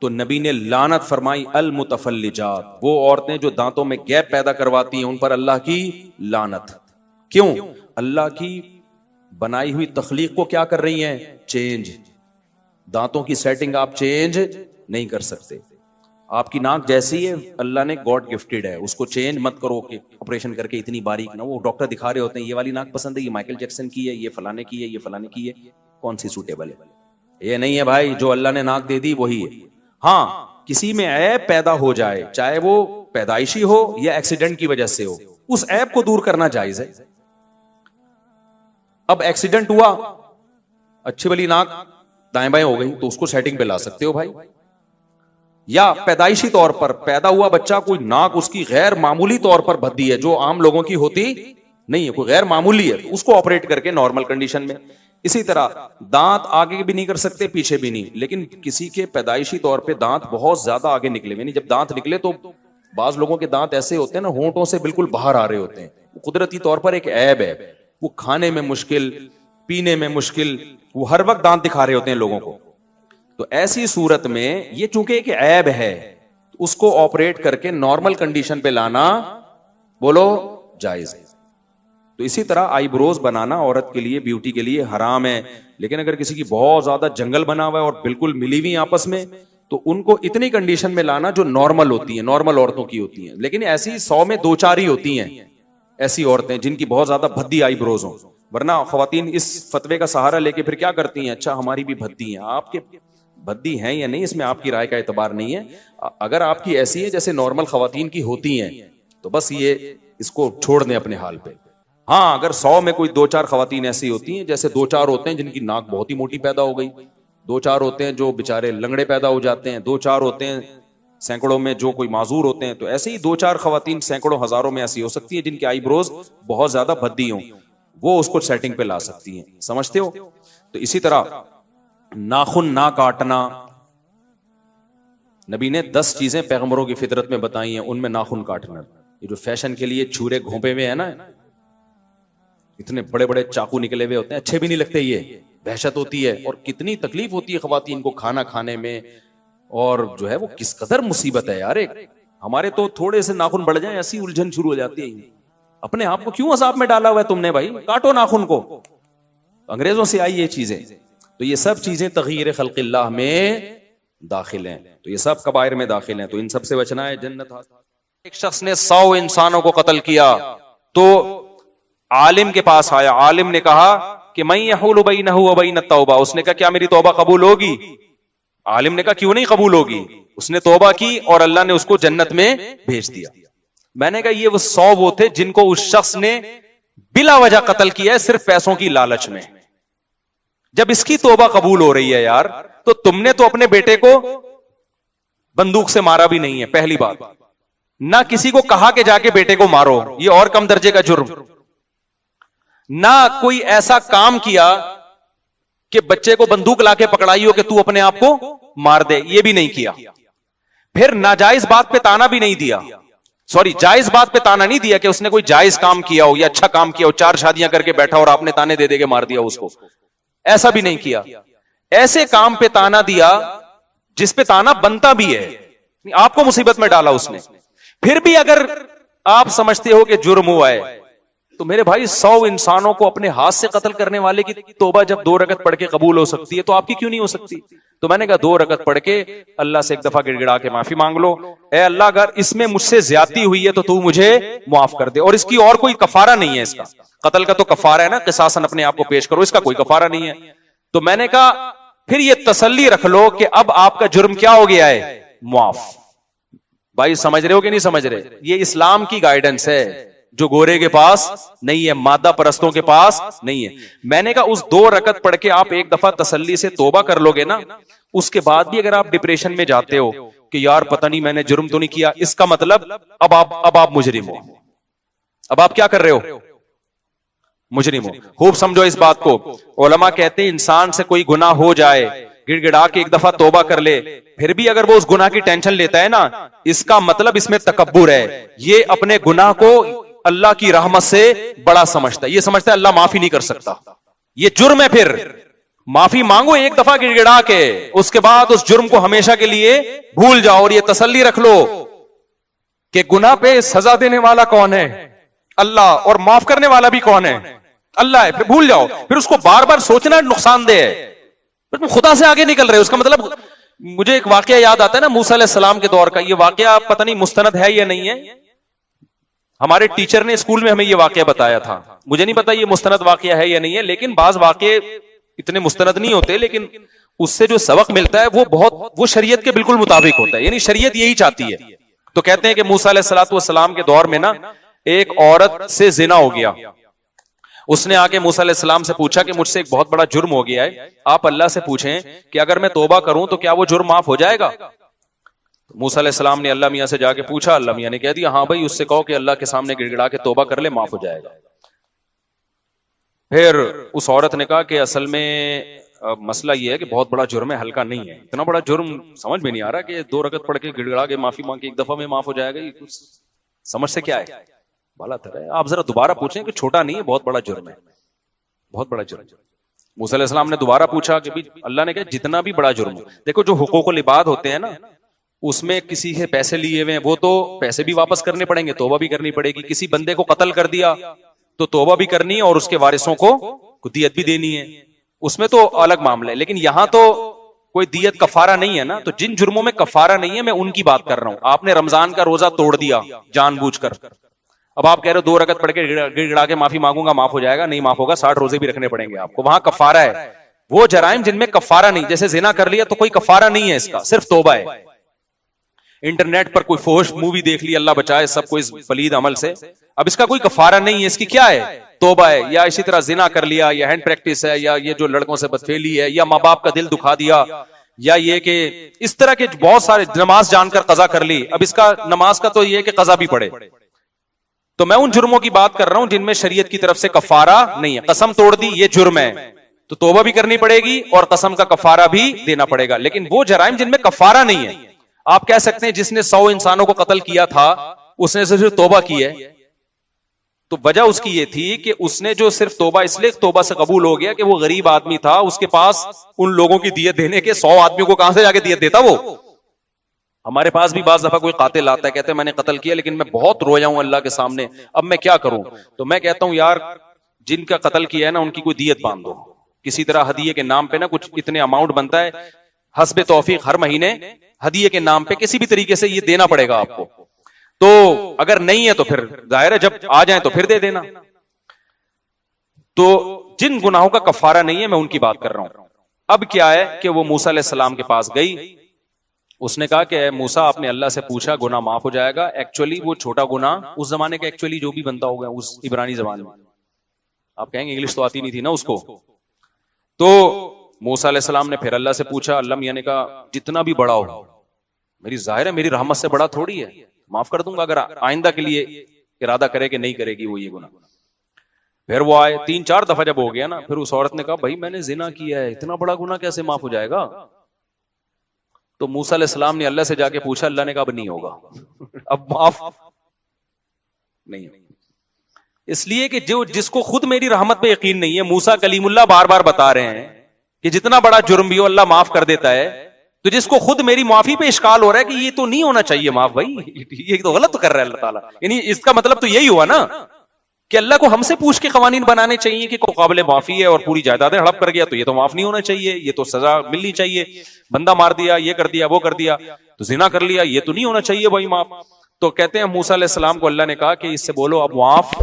तो नबी ने लानत फरमाई, अल मुतफल्लिजात, वो औरतें जो दांतों में गैप पैदा करवाती हैं उन पर अल्लाह की लानत। क्यों? अल्लाह की बनाई हुई तख्लीक को क्या कर रही हैं? चेंज। दांतों की सेटिंग आप चेंज नहीं कर सकते। आपकी नाक जैसी है, अल्लाह ने गॉड गिफ्टेड है, उसको चेंज मत करो कि ऑपरेशन करके इतनी बारीक ना। वो डॉक्टर दिखा रहे होते हैं ये वाली नाक पसंद है, ये माइकल जैक्सन की है, ये फलाने की है, ये फलाने की है, कौन सी सूटेबल है? ये नहीं है भाई, जो अल्लाह ने नाक दे दी वही है। हाँ, किसी में ऐब पैदा हो जाए, चाहे वो पैदाइशी हो या एक्सीडेंट की वजह से हो, उस ऐब को दूर करना जायज है। अब एक्सीडेंट हुआ, अच्छी वाली नाक दाएं बाएं हो गई, तो उसको सेटिंग पे ला सकते हो भाई। या पैदाइशी तौर पर पैदा हुआ बच्चा, कोई नाक उसकी गैर मामूली तौर पर भद्दी है जो आम लोगों की होती नहीं है, कोई गैर मामूली है, तो उसको ऑपरेट करके नॉर्मल कंडीशन में। इसी तरह दांत आगे भी नहीं कर सकते, पीछे भी नहीं, लेकिन किसी के पैदाइशी तौर पे दांत बहुत ज्यादा आगे निकले, यानी जब दांत निकले तो बाज लोगों के दांत ऐसे होते हैं ना, होंठों से बिल्कुल बाहर आ रहे होते हैं, वो कुदरती तौर पर एक ऐब है। वो खाने में मुश्किल, पीने में मुश्किल, वो हर वक्त दांत दिखा रहे होते हैं लोगों को। तो ऐसी सूरत में ये चूंकि एक ऐब है, तो उसको ऑपरेट करके नॉर्मल कंडीशन पे लाना, बोलो, जायज है। तो इसी तरह आईब्रोज बनाना औरत के लिए, ब्यूटी के लिए हराम है। लेकिन अगर किसी की बहुत ज्यादा जंगल बना हुआ है और बिल्कुल मिली हुई आपस में, तो उनको इतनी कंडीशन में लाना जो नॉर्मल होती है, नॉर्मल औरतों की होती हैं। लेकिन ऐसी 100 में 2-4 ही होती हैं ऐसी औरतें जिनकी बहुत ज्यादा भद्दी आईब्रोज हो। वरना खवातीन इस फतवे का सहारा लेके फिर क्या करती हैं, अच्छा हमारी भी भद्दी है। आपके भद्दी हैं या नहीं, इसमें आपकी राय का एतबार नहीं है। अगर आपकी ऐसी है जैसे नॉर्मल खवातीन की होती हैं, तो बस ये इसको छोड़ दें अपने हाल पे। हाँ, अगर 100 में कोई 2-4 खवातीन ऐसी होती हैं, जैसे 2-4 होते हैं जिनकी नाक बहुत ही मोटी पैदा हो गई, 2-4 होते हैं जो बेचारे लंगड़े पैदा हो जाते हैं, 2-4 होते हैं सैकड़ों में जो कोई माजूर होते हैं, तो ऐसे ही 2-4 खवातीन सैकड़ों हजारों में ऐसी हो सकती है जिनकी आईब्रोज बहुत ज्यादा भद्दी हो, वो उसको सेटिंग पे ला सकती हैं। समझते हो? तो इसी तरह नाखून ना काटना, नबी ने 10 चीजें पैगंबरों की फितरत में बताई हैं, उनमें नाखून काटना। ये जो फैशन के लिए छुरे घोंपे में है ना, इतने बड़े बड़े चाकू निकले हुए होते हैं, अच्छे भी नहीं लगते, ये दहशत होती है। और कितनी तकलीफ होती है खवातीन को खाना खाने में, और जो है वो किस कदर मुसीबत है यार। एक हमारे तो थोड़े से नाखून बढ़ जाए ऐसी उलझन शुरू हो जाती है। अपने आप को क्यों अजाब में डाला हुआ है तुमने भाई, काटो नाखून को। अंग्रेजों से आई ये चीजें। तो ये सब चीजें तगयीर खल्क़िल्लाह में दाखिल हैं, तो ये सब कबायर में दाखिल हैं। तो इन सबसे बचना है, जन्नत हासिल। एक शख्स ने 100 इंसानों को कत्ल किया, तो आलिम के पास आया। आलिम ने कहा कि मैं यहूलु बैनहु व बैन तौबा। उसने कहा क्या मेरी तौबा कबूल होगी? आलिम ने कहा क्यों नहीं कबूल होगी। उसने तौबा की और अल्लाह ने उसको जन्नत में भेज दिया। मैंने कहा ये वो 100 वो थे जिनको उस शख्स ने बिला वजह कत्ल किया है, सिर्फ पैसों की लालच में। जब इसकी तौबा कबूल हो रही है यार, तो तुमने तो अपने बेटे को बंदूक से मारा भी नहीं है, पहली बात। ना किसी को कहा कि जाके बेटे को मारो, ये और कम दर्जे का जुर्म। ना कोई ऐसा काम किया कि बच्चे को बंदूक लाके पकड़ाई हो कि तू अपने आप को मार दे, ये भी नहीं किया। फिर नाजायज बात पे ताना भी नहीं दिया, सॉरी जायज बात पे ताना नहीं दिया कि उसने कोई जायज काम किया हो या अच्छा काम किया हो, 4 शादियां करके बैठा और आपने ताने दे दे के मार दिया उसको, ऐसा भी नहीं किया। ऐसे काम पे ताना दिया जिस पे ताना बनता भी है, आपको मुसीबत में डाला उसने। फिर भी अगर आप समझते हो कि जुर्म हुआ है, तो मेरे भाई 100 इंसानों को अपने हाथ से कत्ल करने वाले की तौबा जब 2 रकत पढ़ के कबूल हो सकती है, तो आपकी क्यों नहीं हो सकती? तो मैंने कहा 2 रकत पढ़ के अल्लाह से एक दफा गिड़गिड़ा के माफी मांग लो, ए अल्लाह अगर इसमें मुझसे ज्यादती हुई है तो तू मुझे माफ कर दे। और इसकी और कोई कफारा नहीं है, इसका कत्ल का तो कफारा है ना, किसासन अपने आप को पेश करो, इसका कोई कफारा नहीं है। तो मैंने कहा फिर ये तसल्ली रख लो कि अब आपका जुर्म क्या हो गया है, माफ। भाई समझ रहे हो कि नहीं समझ रहे? ये इस्लाम की गाइडेंस है जो गोरे के पास नहीं है, मादा परस्तों के पास नहीं है। मैंने कहा उस 2 रकत पढ़ के आप एक दफा तसल्ली से तौबा कर लोगे ना, उसके बाद भी अगर आप डिप्रेशन में जाते हो कि यार पता नहीं मैंने जुर्म तो नहीं किया, इसका मतलब अब आप मुजरिम हो। अब आप क्या कर रहे हो? मुजरिम हो। खूब समझो इस बात को। उलमा कहते हैं इंसान से कोई गुनाह हो जाए, गिड़गिड़ा के एक दफा तौबा कर ले, फिर भी अगर वो उस गुनाह की टेंशन लेता है ना, इसका मतलब इसमें तकब्बुर है। ये अपने गुनाह को अल्लाह की रहमत से बड़ा समझता है, ये समझता है अल्लाह माफी नहीं कर सकता, ये जुर्म है। फिर माफी मांगो एक दफा गिड़गिड़ा के, उसके बाद उस जुर्म को हमेशा के लिए भूल जाओ और ये तसल्ली रख लो कि गुनाह पे सजा देने वाला कौन है? अल्लाह। और माफ करने वाला भी कौन है? अल्लाह है। फिर भूल जाओ, फिर उसको बार बार सोचना नुकसानदेह है, फिर तुम खुदा से आगे निकल रहे हो। उसका मतलब मुझे एक वाकया याद आता है ना मूसा अलैहिस्सलाम के दौर का। ये वाकया पता नहीं मुस्तनद है या नहीं है, हमारे टीचर ने स्कूल में हमें ये वाकया बताया था। मुझे नहीं पता ये मुस्तनद वाकया है या नहीं है, लेकिन बाज वाकये इतने मुस्तनद नहीं होते, लेकिन उससे जो सबक मिलता है वो शरीयत के बिल्कुल मुताबिक होता है, यानी शरीयत यही चाहती है। तो कहते हैं कि मूसा अलैहिस्सलाम के दौर में ना एक औरत से जिना हो गया। उसने आके मूसा अलैहिस्सलाम से पूछा कि मुझसे एक बहुत बड़ा जुर्म हो गया है, आप अल्लाह से पूछें कि अगर मैं तौबा करूं तो क्या वो जुर्म माफ हो जाएगा? तो मूसा अलैहिस्सलाम ने अल्लाह मियां से जाके पूछा, अल्लाह मियां ने कह दिया हाँ भाई, उससे कहो कि अल्लाह के सामने गिड़गिड़ा के तौबा कर ले, माफ हो जाएगा। फिर उस औरत ने कहा कि असल में मसला यह है कि बहुत बड़ा जुर्म है, हल्का नहीं है। इतना बड़ा जुर्म समझ में नहीं आ रहा कि 2 रकत पढ़ के गिड़गिड़ा के माफी मांग के एक दफा में माफ हो जाएगा, ये कुछ समझ से क्या है? भला तरह है, आप जरा दोबारा पूछें कि छोटा नहीं है, बहुत बड़ा जुर्म है, बहुत बड़ा जुर्म। मूसा अलैहिस्सलाम ने दोबारा पूछा कि अल्लाह ने कहा जितना भी बड़ा जुर्म हो, देखो जो हुकूकुल इबाद होते हैं ना, उसमें किसी से पैसे लिए हुए हैं, वो तो पैसे भी वापस करने पड़ेंगे, तौबा भी करनी पड़ेगी। किसी बंदे को कत्ल कर दिया तो तौबा भी करनी है और उसके वारिसों को दियत भी देनी है, उसमें तो अलग मामला है। लेकिन यहां तो कोई दियत कफारा नहीं है ना। तो जिन जुर्मों में कफारा नहीं है मैं उनकी बात कर रहा हूं। आपने रमजान का रोजा तोड़ दिया जानबूझकर, अब आप कह रहे हो 2 रकत पढ़ के गिड़गिड़ा के माफी मांगूंगा, माफ हो जाएगा, नहीं माफ होगा, 60 रोजे भी रखने पड़ेंगे आपको, वहां कफारा है। वो जराइम जिनमें कफारा नहीं, जैसे जिना कर लिया तो कोई कफारा नहीं है, इसका सिर्फ तौबा है। इंटरनेट पर कोई फोश मूवी देख ली, अल्लाह बचाए सबको इस पलीद अमल से, अब इसका कोई कफारा नहीं है, इसकी क्या है, तौबा है। या इसी तरह जिना कर लिया, या हैंड प्रैक्टिस है, या ये जो लड़कों से बदफेली है, या माँ बाप का दिल दुखा दिया, या ये कि इस तरह के बहुत सारे, नमाज जानकर कजा कर ली, अब इसका नमाज का तो ये कि कजा भी पड़े। तो मैं उन जुर्मों की बात कर रहा हूं जिनमें शरीयत की तरफ से कफारा नहीं है। कसम तोड़ दी, ये जुर्म है, तो तौबा भी करनी पड़ेगी और कसम का कफारा भी देना पड़ेगा। लेकिन वो जराइम जिनमें कफारा नहीं है, आप कह सकते हैं जिसने 100 इंसानों को कत्ल किया था उसने सिर्फ तौबा की है, तो वजह उसकी ये थी कि उसने जो सिर्फ तौबा, इसलिए तौबा से कबूल हो गया कि वो गरीब आदमी था, उसके पास उन लोगों की दियत देने के 100 आदमियों को कहां से जाके दियत देता वो। हमारे पास भी बाज दफा कोई कातिल आता है, कहते हैं मैंने कत्ल किया लेकिन मैं बहुत रोया हूं अल्लाह के सामने, अब मैं क्या करूं। तो मैं कहता हूं यार जिनका कत्ल किया है ना उनकी कोई दियत बांध दो, किसी तरह हदिये के नाम पे ना कुछ इतने अमाउंट बनता है, हस्बे तौफीक हर महीने हदिये के नाम पे किसी भी तरीके से ये देना पड़ेगा आपको। तो अगर नहीं है तो फिर जाहिर है जब आ जाए तो फिर दे देना। तो जिन गुनाहों का कफारा नहीं है मैं उनकी बात कर रहा हूं। अब क्या है कि वो मूसा अलैहि सलाम के पास गई, उसने कहा कि मूसा आपने अल्लाह से पूछा गुनाह माफ हो जाएगा। एक्चुअली वो छोटा गुनाह उस जमाने का एक्चुअली जो भी बनता होगा उस इब्रानी जबान में, आप कहेंगे इंग्लिश तो आती नहीं थी ना उसको। तो मूसा अलैहि सलाम ने फिर अल्लाह से पूछा, अल्लाह मियां ने कहा जितना भी बड़ा हो, मेरी जाहिर है मेरी रहमत से बड़ा थोड़ी है, माफ कर दूंगा अगर आइंदा के लिए इरादा करे कि नहीं करेगी वो ये गुनाह। फिर वो आए, 3-4 दफा जब हो गया ना, फिर उस औरत ने कहा भाई मैंने जिना किया है, इतना बड़ा गुनाह कैसे माफ हो जाएगा। तो मूसा अलैहि सलाम ने अल्लाह से जाके पूछा, अल्लाह ने कहा अब नहीं होगा, अब माफ नहीं। इसलिए कि जो जिसको खुद मेरी रहमत पे यकीन नहीं है, मूसा कलीमुल्लाह बार बार बता रहे हैं कि जितना बड़ा जुर्म भी हो अल्लाह माफ कर देता है, तो जिसको खुद मेरी माफी पे इश्काल हो रहा है कि ये तो नहीं होना चाहिए माफ, भाई ये तो गलत कर रहा है अल्लाह ताला, यानी इसका मतलब तो यही हुआ ना कि अल्लाह को हमसे पूछ के कवानीन बनाने चाहिए कि काबिल माफी है और पूरी जायदादें हड़प कर गया तो ये तो माफ नहीं होना चाहिए, ये तो सजा मिलनी चाहिए, बंदा मार दिया, ये कर दिया, वो कर दिया, तो जिना कर लिया, ये तो नहीं होना चाहिए भाई माफ। तो कहते हैं मूसा अलैहि सलाम को अल्लाह ने कहा कि इससे बोलो अब माफ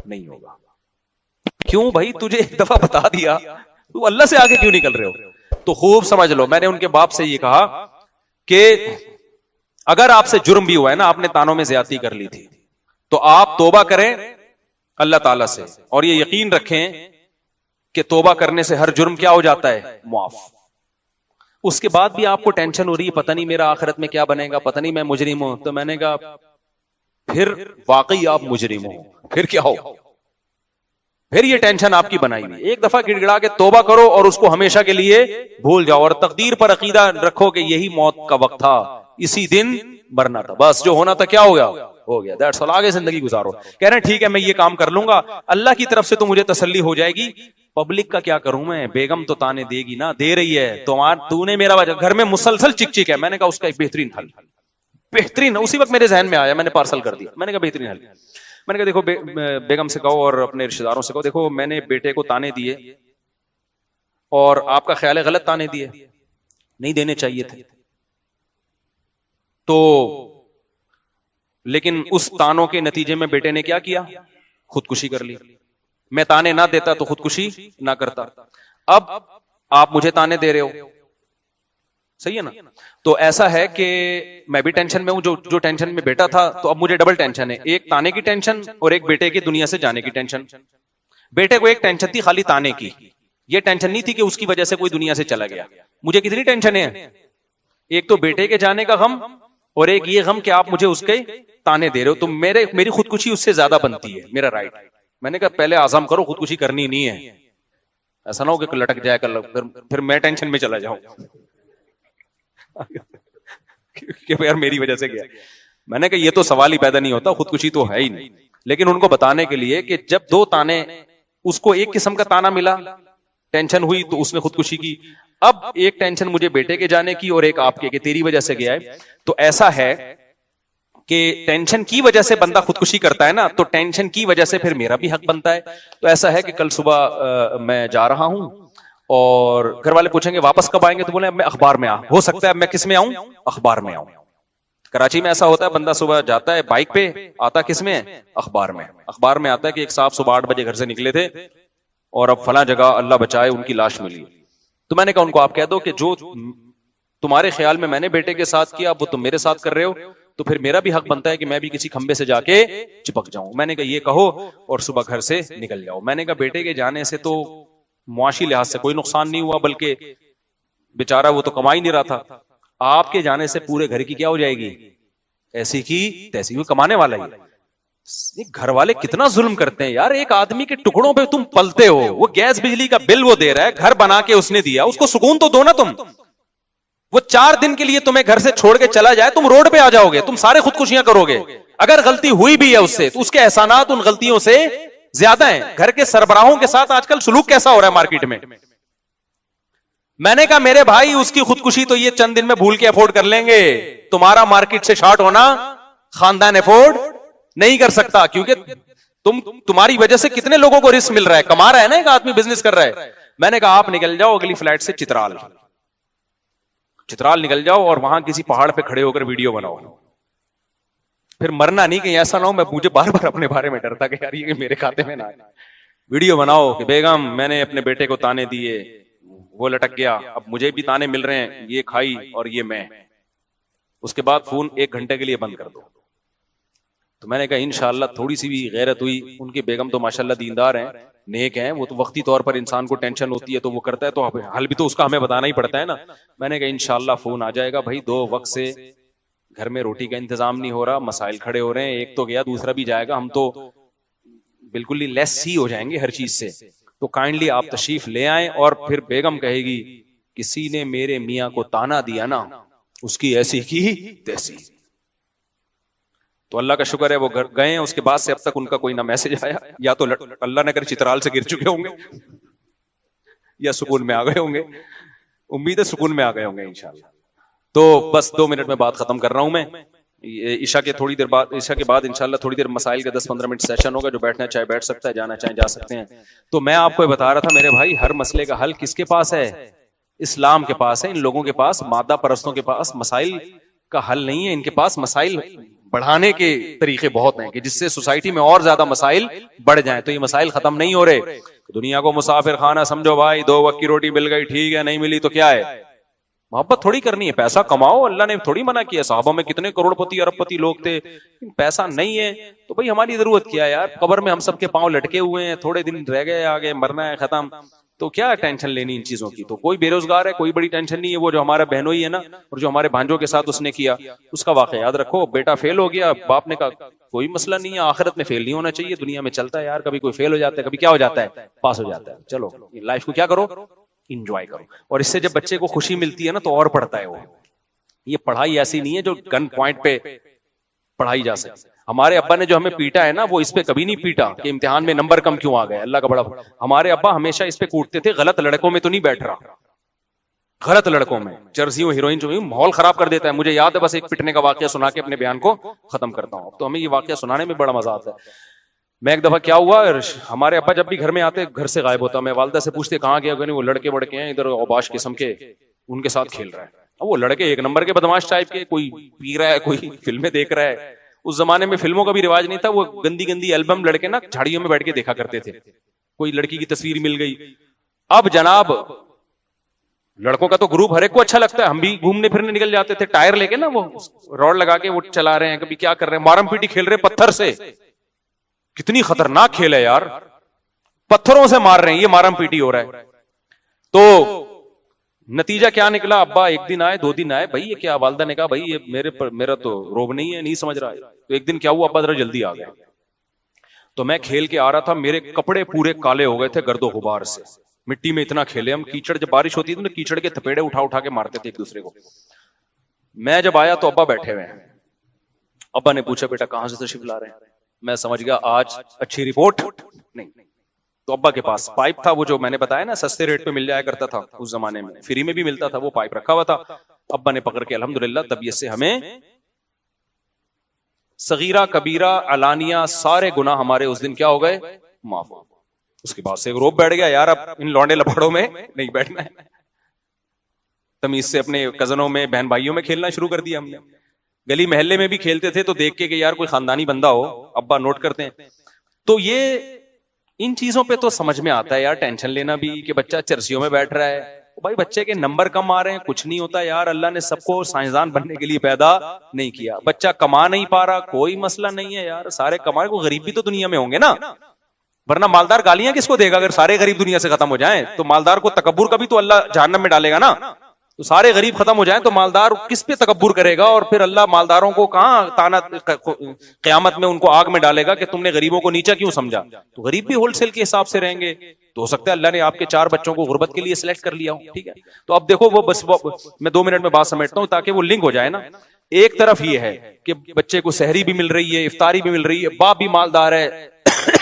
नहीं होगा। क्यों भाई, तुझे एक दफा बता दिया, तू अल्लाह से आगे क्यों निकल रहे हो। तो खूब समझ लो, मैंने उनके बाप से ये कहा कि अगर आपसे जुर्म भी हुआ है ना, आपने तानों में ज्यादती कर ली थी, तो आप तौबा करें अल्लाह ताला से, और ये यकीन रखें कि तौबा करने से हर जुर्म क्या हो जाता है, मुआफ। उसके बाद भी आपको टेंशन हो रही है, पता नहीं मेरा आखिरत में क्या बनेगा, पता नहीं मैं मुजरिम हूं, तो मैंने कहा फिर वाकई आप मुजरिम हो, फिर क्या हो, फिर ये टेंशन आपकी बनाई हुई। एक दफा गिड़गिड़ा के तौबा करो और उसको हमेशा के लिए भूल जाओ, और तकदीर पर अकीदा रखो कि यही मौत का वक्त था, इसी दिन मरना था, बस जो होना था क्या हो गया, हो गया, दैट्स ऑल, आगे जिंदगी गुजारो। कह रहे हैं ठीक है मैं ये काम कर लूंगा, अल्लाह की तरफ से तो मुझे तसल्ली हो जाएगी, पब्लिक का क्या करूं मैं, बेगम तो ताने देगी ना, दे रही है, तूने मेरा घर में मुसलसल चिक चिक है। मैंने कहा उसका एक बेहतरीन हल, बेहतरीन, उसी वक्त मेरे जहन में आया, मैंने पार्सल कर दिया। मैंने कहा बेहतरीन हल, मैंने कहा देखो बेगम से कहो और अपने रिश्तेदारों से कहो, देखो मैंने बेटे को ताने दिए और आपका ख्याल है गलत ताने दिए, नहीं देने चाहिए थे, तो लेकिन उस तानों के नतीजे में बेटे ने क्या किया, खुदकुशी कर ली। मैं ताने ना देता तो खुदकुशी ना करता, अब आप मुझे ताने दे रहे हो, सही है ना। तो ऐसा है कि मैं भी टेंशन में हूं, जो टेंशन में बेटा था, तो अब मुझे डबल टेंशन है, एक ताने की टेंशन और एक बेटे की दुनिया से जाने की टेंशन। बेटे को एक टेंशन थी खाली ताने की, ये टेंशन नहीं थी कि उसकी वजह से कोई दुनिया से चला गया। मुझे कितनी टेंशन है, एक तो बेटे के जाने का गम और एक ये गम कि आप मुझे उसके ताने दे रहे हो, तो मेरी खुदकुशी उससे ज्यादा बनती है, मेरा राइट। मैंने कहा पहले आज़म करो, खुदकुशी करनी नहीं है, ऐसा ना हो कि लटक जाए कल, फिर मैं टेंशन में चला जाऊं कि यार मेरी वजह से गया। मैंने कहा ये तो सवाल ही पैदा नहीं होता, खुदकुशी तो है ही नहीं। लेकिन उनको बताने के लिए कि जब 2 ताने, उसको एक किस्म का ताना मिला, टेंशन हुई तो उसने खुदकुशी की, अब एक टेंशन मुझे बेटे के जाने की और एक आपके कि तेरी वजह से गया है। तो ऐसा है कि टेंशन की वजह से बंदा खुदकुशी करता है ना, तो टेंशन की वजह से फिर मेरा भी हक बनता है। तो ऐसा है कि कल सुबह मैं जा रहा हूं और घर वाले पूछेंगे वापस कब आएंगे, तो बोले मैं अखबार में हो सकता है मैं किस में आऊं, अखबार में आऊं। कराची में ऐसा होता है, बंदा सुबह जाता है बाइक पे, आता किस में, अखबार में। अखबार में आता है कि एक साहब सुबह 8 बजे घर से निकले थे और अब फला जगह अल्लाह बचाए उनकी लाश मिली। तो मैंने कहा उनको आप कह दो कि जो तुम्हारे ख्याल में मैंने बेटे के साथ किया वो तुम मेरे साथ कर रहे हो, तो फिर मेरा भी हक बनता है कि मैं भी किसी खंबे से जाके चिपक जाऊं। मैंने कहा ये कहो और सुबह घर से निकल जाओ। मैंने कहा बेटे के जाने से तो मुआशी लिहाज से कोई नुकसान नहीं हुआ, बल्कि बेचारा वो तो कमा ही नहीं रहा था। आपके जाने से पूरे घर की क्या हो जाएगी, ऐसी की तैसी, वो कमाने वाला ही। घर वाले कितना जुल्म करते हैं यार, एक आदमी के टुकड़ों पे तुम पलते हो, वो गैस बिजली का बिल वो दे रहा है, घर बना के उसने दिया, उसको सुकून तो दो ना तुम। वो 4 दिन के लिए तुम्हें घर से छोड़ के चला जाए, तुम रोड पे आ जाओगे, तुम सारे खुदकुशियां करोगे। अगर गलती हुई भी है उससे तो उसके एहसानात उन गलतियों से ज्यादा हैं। घर के सरबराहों के साथ आजकल सुलूक कैसा हो रहा है मार्केट में। मैंने कहा मेरे भाई उसकी खुदकुशी तो ये चंद दिन में भूल के अफोर्ड कर लेंगे, तुम्हारा मार्केट से शॉर्ट होना खानदान अफोर्ड नहीं कर सकता, क्योंकि तुम्हारी वजह से कितने लोगों को रिस्क मिल रहा है, कमा रहा है ना एक आदमी, बिजनेस कर रहा है। मैंने कहा आप निकल जाओ अगली फ्लाइट से चित्राल निकल जाओ और वहां किसी पहाड़ पे खड़े होकर वीडियो बनाओ। फिर मरना नहीं, कहीं ऐसा ना हो, मैं मुझे बार बार अपने बारे में डरता कि यार ये मेरे खाते में ना आए। वीडियो बनाओ कि बेगम मैंने अपने बेटे को ताने दिए, वो लटक गया, अब मुझे भी ताने मिल रहे हैं, ये खाई और ये मैं। उसके बाद फोन 1 घंटे के लिए बंद कर दो। तो मैंने कहा इंशाअल्लाह थोड़ी सी भी गैरत हुई। उनकी बेगम तो माशाल्लाह दीनदार हैं, नेक हैं, वो तो वक्ती तौर पर इंसान को टेंशन होती है तो वो करता है, तो हल भी तो उसका हमें बताना ही पड़ता है ना। मैंने कहा इंशाअल्लाह फोन आ जाएगा भाई, 2 वक्त से घर में रोटी का इंतजाम नहीं हो रहा, मसाइल खड़े हो रहे हैं, एक तो गया दूसरा भी जाएगा, हम तो बिल्कुल ही लेस ही हो जाएंगे हर चीज से, तो काइंडली आप तशरीफ ले आए। और फिर बेगम कहेगी किसी ने मेरे मियां को ताना दिया ना, उसकी ऐसी की तैसी। तो अल्लाह का शुक्र है वो घर गए हैं, उसके बाद से अब तक उनका कोई ना मैसेज आया, या तो अल्लाह ने कर चित्राल से गिर चुके होंगे या सुकून में आ गए होंगे। उम्मीद है सुकून में आ गए होंगे इंशाल्लाह। तो बस 2 मिनट में बात खत्म कर रहा हूं मैं। ईशा के थोड़ी देर बाद, ईशा के बाद इंशाल्लाह थोड़ी देर मसाइल का 10-15 मिनट सेशन होगा, जो बैठना चाहे बैठ सकता है, जाना चाहे जा सकते हैं। तो मैं आपको बता रहा था मेरे भाई, हर मसले का हल किसके पास है, इस्लाम के पास है। इन लोगों के पास, मादा परस्तों के पास मसाइल का हल नहीं है, इनके पास मसाइल बढ़ाने के तरीके बहुत हैं कि जिससे सोसाइटी में और ज्यादा मसाइल बढ़ जाएं। तो ये मसाइल खत्म नहीं हो रहे। दुनिया को मुसाफिर खाना समझो भाई, 2 वक्त की रोटी मिल गई ठीक है, नहीं मिली तो क्या है, मोहब्बत थोड़ी करनी है, पैसा कमाओ, अल्लाह ने थोड़ी मना किया। साहबा में कितने करोड़पति अरबपति लोग थे, पैसा नहीं है तो भाई हमारी जरूरत क्या है यार, कब्र में हम सबके पांव लटके हुए हैं, थोड़े दिन रह गए, आगे मरना है, खत्म, तो क्या टेंशन लेनी इन चीजों की। तो कोई बेरोजगार है, कोई बड़ी टेंशन नहीं है। वो जो हमारा बहनोई है ना, और जो हमारे भांजों के साथ उसने किया, उसका वाकया याद रखो, बेटा फेल हो गया, बाप ने कहा कोई मसला नहीं है, आखिरत में फेल नहीं होना चाहिए, दुनिया में चलता है यार, कभी कोई फेल हो जाता है, कभी क्या हो जाता है, पास हो जाता है। चलो लाइफ को क्या करो, इंजॉय करो। और इससे जब बच्चे को खुशी मिलती है ना तो और पढ़ता है वो। ये पढ़ाई ऐसी नहीं है जो गन पॉइंट पे पढ़ाई जा सके। हमारे अब्बा ने जो हमें पीटा है ना, वो इस पे कभी नहीं पीटा कि इम्तिहान में नंबर कम क्यों आ गए, अल्लाह का बड़ा। हमारे अब्बा हमेशा इस पे कूटते थे, गलत लड़कों में तो नहीं बैठ रहा, गलत लड़कों में, चर्सियों हीरोइन जो माहौल खराब कर देता है। मुझे याद है, बस एक पिटने का वाकया सुना के अपने बयान को खत्म करता हूँ। तो हमें ये वाकया सुनाने में बड़ा मजा आता है। मैं एक दफा क्या हुआ, हमारे अब्बा जब भी घर में आते घर से गायब होता, मैं वालदा से पूछते कहाँ गया, वो लड़के वड़के हैं इधर औबाश किस्म के, उनके साथ खेल रहा है। अब वो लड़के 1 नंबर के बदमाश टाइप के, कोई पी रहा है, कोई फिल्में देख रहा है। उस जमाने में फिल्मों का भी रिवाज नहीं था, वो गंदी गंदी एल्बम लड़के ना झाड़ियों में बैठ के देखा करते थे, कोई लड़की की तस्वीर मिल गई। अब जनाब लड़कों का तो ग्रुप हर एक को अच्छा लगता है, हम भी घूमने फिरने निकल जाते थे, टायर लेके ना, वो रॉड लगा के वो चला रहे हैं, कभी क्या कर रहे हैं, मारम पीटी खेल रहे पत्थर से। कितनी खतरनाक खेल है यार, पत्थरों से मार रहे हैं, ये मारम पीटी हो रहा है। तो नतीजा क्या निकला, अब्बा 1 दिन आए, 2 दिन आए, भाई ये क्या, वालदा ने कहा भाई ये मेरा तो रोब नहीं है, नहीं समझ रहा है। तो एक दिन क्या हुआ, अब्बा जरा जल्दी आ गया, तो मैं खेल के आ रहा था, मेरे कपड़े पूरे काले हो गए थे गर्दो गुबार से, मिट्टी में इतना खेले हम, कीचड़ जब बारिश होती थी तो कीचड़ के थपेड़े उठा उठा के मारते थे एक दूसरे को। मैं जब आया तो अब्बा बैठे हुए हैं। अब्बा ने पूछा बेटा कहां से तशरीफ ला रहे हैं। मैं समझ गया आज अच्छी रिपोर्ट नहीं। तो अब्बा के पास पाइप था, वो जो मैंने बताया ना सस्ते रेट पे मिल जाया करता था उस जमाने में, फ्री में भी मिलता था, वो पाइप रखा हुआ था। अब्बा ने पकड़ के अल्हम्दुलिल्लाह तबीयत से हमें सगीरा कबीरा अलानिया सारे गुनाह हमारे उस दिन क्या हो गए, माफ। उसके बाद से रोब बैठ गया, यार अब इन लौंडे लफड़ों में नहीं बैठना है। तमीज से अपने कजनों में बहन भाइयों में खेलना शुरू कर दिया हमने। गली मोहल्ले में भी खेलते थे तो देख के कि यार कोई खानदानी बंदा हो, अब्बा नोट करते हैं। तो ये इन चीजों पे तो समझ में आता है यार, टेंशन लेना भी कि बच्चा चर्सियों में बैठ रहा है, भाई बच्चे के नंबर कम आ रहे हैं, कुछ नहीं होता यार, अल्लाह ने सबको साइंसदान बनने के लिए पैदा नहीं किया। बच्चा कमा नहीं पा रहा, कोई मसला नहीं है यार, सारे कमाए, को गरीब भी तो दुनिया में होंगे ना, वरना मालदार गालियां किसको देगा? अगर सारे गरीब दुनिया से खत्म हो जाएं तो मालदार को तकब्बुर का भी तो अल्लाह जहन्नम में डालेगा ना। तो सारे गरीब खत्म हो जाएं तो मालदार किस पे तकब्बुर करेगा? और फिर अल्लाह मालदारों को कहां ताना क़यामत में उनको आग में डालेगा कि तुमने गरीबों को नीचा क्यों समझा? तो गरीब भी होलसेल के हिसाब से रहेंगे। तो हो सकता है अल्लाह ने आपके 4 बच्चों को गुर्बत के लिए सिलेक्ट कर लिया हो, ठीक है। तो अब देखो वो बस मैं 2 मिनट में बात समेटता हूं ताकि वो लिंक हो जाए ना। एक तरफ ये है कि बच्चे को सहरी भी मिल रही है, इफ्तारी भी मिल रही है, बाप भी मालदार है,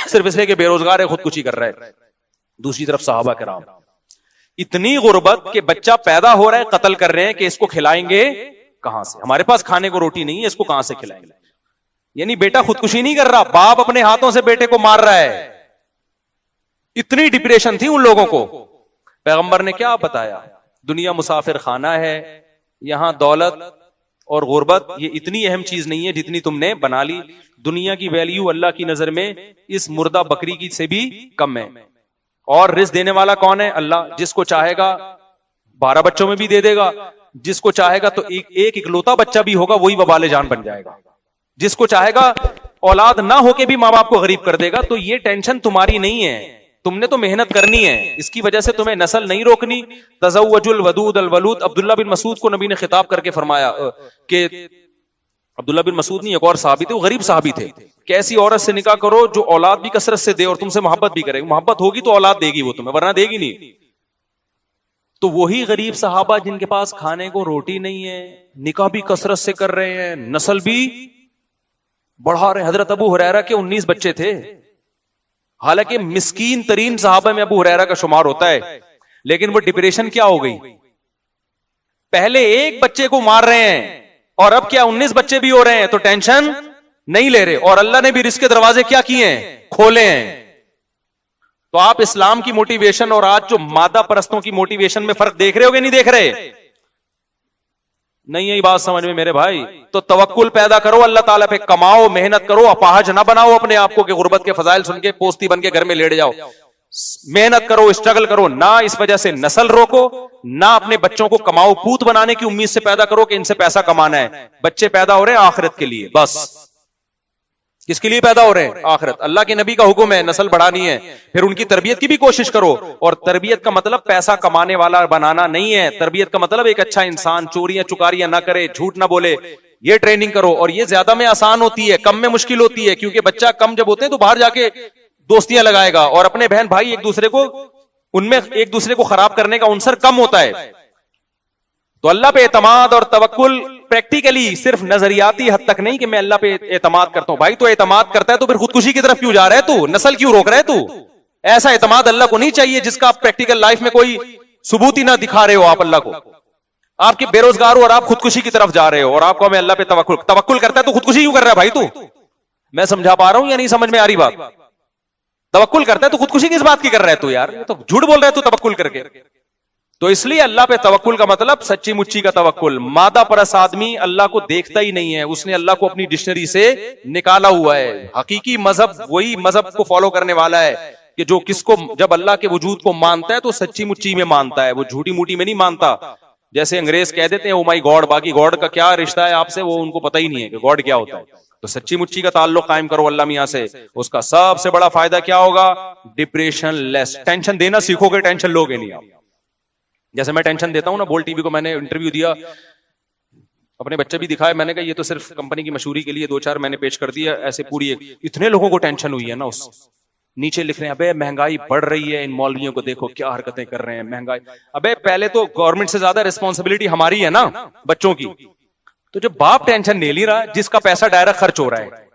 सिर्फ इसलिए कि बेरोजगार है, खुदकुशी कर रहा है। दूसरी तरफ सहाबा किराम इतनी गुर्बत के बच्चा पैदा हो रहा है, कत्ल कर रहे हैं कि इसको खिलाएंगे कहां से? हमारे पास खाने को रोटी नहीं है, इसको कहां से खिलाएंगे? यानी बेटा खुदकुशी नहीं कर रहा, बाप अपने हाथों से बेटे को मार रहा है। इतनी डिप्रेशन थी उन लोगों को। पैगंबर ने क्या बताया? दुनिया मुसाफिर खाना है, यहां दौलत और गुर्बत ये इतनी अहम चीज नहीं है जितनी तुमने बना ली। दुनिया की वैल्यू अल्लाह की नजर में इस मुर्दा बकरी की से भी कम है। और रिस्क देने वाला कौन है? अल्लाह। जिसको चाहेगा 12 बच्चों में भी दे देगा, जिसको चाहेगा तो एक इकलौता बच्चा भी होगा वही वबाले जान बन जाएगा, जिसको चाहेगा औलाद ना होके भी माँ बाप को गरीब कर देगा। तो ये टेंशन तुम्हारी नहीं है, तुमने तो मेहनत करनी है, इसकी वजह से तुम्हें नस्ल नहीं रोकनी। तज़व्वजुल वदूद अल वलूद, अब्दुल्ला बिन मसूद को नबी ने खिताब करके फरमाया कि अब्दुल्ला बिन मसूद नहीं, एक और साहबी थे, वो गरीब साहबी थे, कि ऐसी औरत से निकाह करो जो औलाद भी कसरत से दे और तुमसे मोहब्बत भी करेगी। मोहब्बत होगी तो औलाद देगी वो तुम्हें, वरना देगी नहीं। तो वही गरीब सहाबा जिनके पास खाने को रोटी नहीं है, निकाह भी कसरत से कर रहे हैं, नस्ल भी बढ़ा रहे। हजरत अबू हुरैरा के 19 बच्चे थे, हालांकि मिस्कीन तरीन सहाबा में अबू हुरैरा का शुमार होता है, लेकिन वो डिप्रेशन क्या हो गई? पहले एक बच्चे को मार रहे हैं और अब क्या 19 बच्चे भी हो रहे हैं, तो टेंशन नहीं ले रहे। और अल्लाह ने भी रिस्क के दरवाजे क्या किए हैं? खोले हैं। तो आप इस्लाम की मोटिवेशन और आज जो मादा परस्तों की मोटिवेशन में फर्क देख रहे हो कि नहीं देख रहे? नहीं यही बात समझ में मेरे भाई। तो तवक्कुल पैदा करो अल्लाह ताला पे, कमाओ, मेहनत करो, अपाहज ना बनाओ अपने आप को कि गुर्बत के फजाइल सुन के पोस्ती बन के घर में लेट जाओ। मेहनत करो, स्ट्रगल करो, ना इस वजह से नस्ल रोको, ना अपने बच्चों को कमाओ पूत बनाने की उम्मीद से पैदा करो कि इनसे पैसा कमाना है। बच्चे पैदा हो रहे हैं आखिरत के लिए, बस। किसके लिए पैदा हो रहे हैं? आखिरत। अल्लाह के नबी का हुक्म है नस्ल बढ़ानी है, फिर उनकी तरबियत की भी कोशिश करो। और तरबियत का मतलब पैसा कमाने वाला बनाना नहीं है, तरबियत का मतलब एक अच्छा इंसान, चोरियां चुकारियां ना करे, झूठ ना बोले, ये ट्रेनिंग करो। और ये ज्यादा में आसान होती है, कम में मुश्किल होती है, क्योंकि बच्चा कम जब होते हैं तो बाहर जाके दोस्तियां लगाएगा और अपने बहन भाई एक दूसरे को, उनमें एक दूसरे को खराब करने का अवसर कम होता है। तो अल्लाह पे एतमाद और तवक्कुल प्रैक्टिकली, सिर्फ नजरियाती हद तक नहीं कि मैं अल्लाह पे एतमाद करता हूं। भाई तो एतमाद करता है तो फिर खुदकुशी की तरफ क्यों जा रहा है तू? नस्ल क्यों रोक रहा है तू? ऐसा एतमाद अल्लाह को नहीं चाहिए जिसका आप प्रैक्टिकल लाइफ में कोई सबूत ही ना दिखा रहे हो आप अल्लाह को। आपके बेरोजगार हो और आप खुदकुशी की तरफ जा रहे हो और आपको मैं अल्लाह पे तवक्कुल करता है तो खुदकुशी क्यों कर रहा है भाई तू? मैं समझा पा रहा हूं या नहीं समझ में आ रही बात? तवक्कुल करता है तो खुदकुशी किस बात की कर रहा है तू? यार ये तो झूठ बोल रहा है तू तवक्कुल करके। तो इसलिए अल्लाह पे तवक्कुल का मतलब सच्ची मुच्ची का तवक्कुल। मादा परस आदमी अल्लाह को देखता ही नहीं है, उसने अल्लाह को अपनी डिक्शनरी से निकाला हुआ है। हकीकी मजहब वही मजहब को फॉलो करने वाला है कि जो किसको जब अल्लाह के वजूद को मानता है तो सच्ची मुच्ची में मानता है, वो झूठी मूठी में नहीं मानता। जैसे अंग्रेज कह देते हैं ओ माई गॉड, बाकी गॉड का क्या रिश्ता है आपसे वो उनको पता ही नहीं है कि गॉड क्या होता है। तो सच्ची मुच्ची का ताल्लुक कायम करो अल्लाह मियां से, उसका सबसे बड़ा फायदा क्या होगा? Depression less. टेंशन देना सीखोगे, टेंशन लोगे नहीं आप। जैसे मैं टेंशन देता हूं ना, बोल टीवी को मैंने इंटरव्यू दिया, अपने बच्चे भी दिखाए, मैंने कहा ये तो सिर्फ कंपनी की मशहूरी के लिए 2-4 मैंने पेश कर दिया, ऐसे पूरी इतने लोगों को टेंशन हुई है ना। उस नीचे लिख रहे हैं अबे महंगाई बढ़ रही है, इन मौलवियों को देखो क्या हरकतें कर रहे हैं, महंगाई। अबे पहले तो गवर्नमेंट से ज्यादा रिस्पॉन्सिबिलिटी हमारी है ना बच्चों की। तो जब बाप टेंशन ले नहीं रहा, जिसका पैसा डायरेक्ट खर्च हो रहा है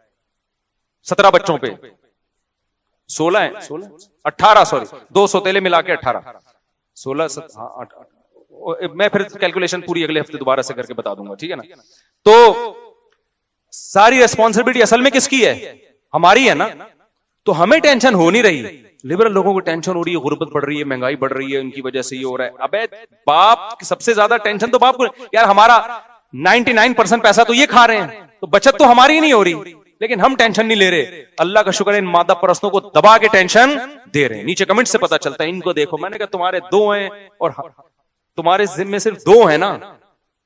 17 बच्चों पे, 16 है, 18 सॉरी, 2 सौतेले मिला के 18, 16 मैं फिर कैलकुलेशन पूरी अगले हफ्ते दोबारा से करके बता दूंगा, ठीक है ना। तो सारी रिस्पॉन्सिबिलिटी असल में किसकी है? हमारी है ना। तो हमें टेंशन हो नहीं रही, लिबरल लोगों को टेंशन हो रही है, गुर्बत बढ़ रही है, महंगाई बढ़ रही है, उनकी वजह से ये हो रहा है। अबे बाप की सबसे ज्यादा टेंशन तो बाप को, यार हमारा 99% पैसा तो ये खा रहे हैं, तो बचत तो हमारी ही नहीं हो रही, लेकिन हम टेंशन नहीं ले रहे। अल्लाह का शुक्र है, इन मादा परस्तों को दबा के टेंशन दे रहे हैं। नीचे कमेंट से पता चलता है, इनको देखो, मैंने कहा तुम्हारे 2 हैं और तुम्हारे जिम्मे सिर्फ 2 है ना,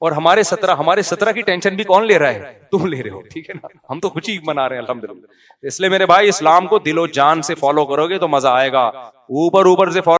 और हमारे 17 की टेंशन भी कौन ले रहा है? तुम ले रहे हो, ठीक है ना। हम तो खुशी मना रहे हैं अल्हम्दुलिल्लाह। इसलिए मेरे भाई, इस्लाम को दिलो जान से फॉलो करोगे तो मजा आएगा। ऊपर से फॉलो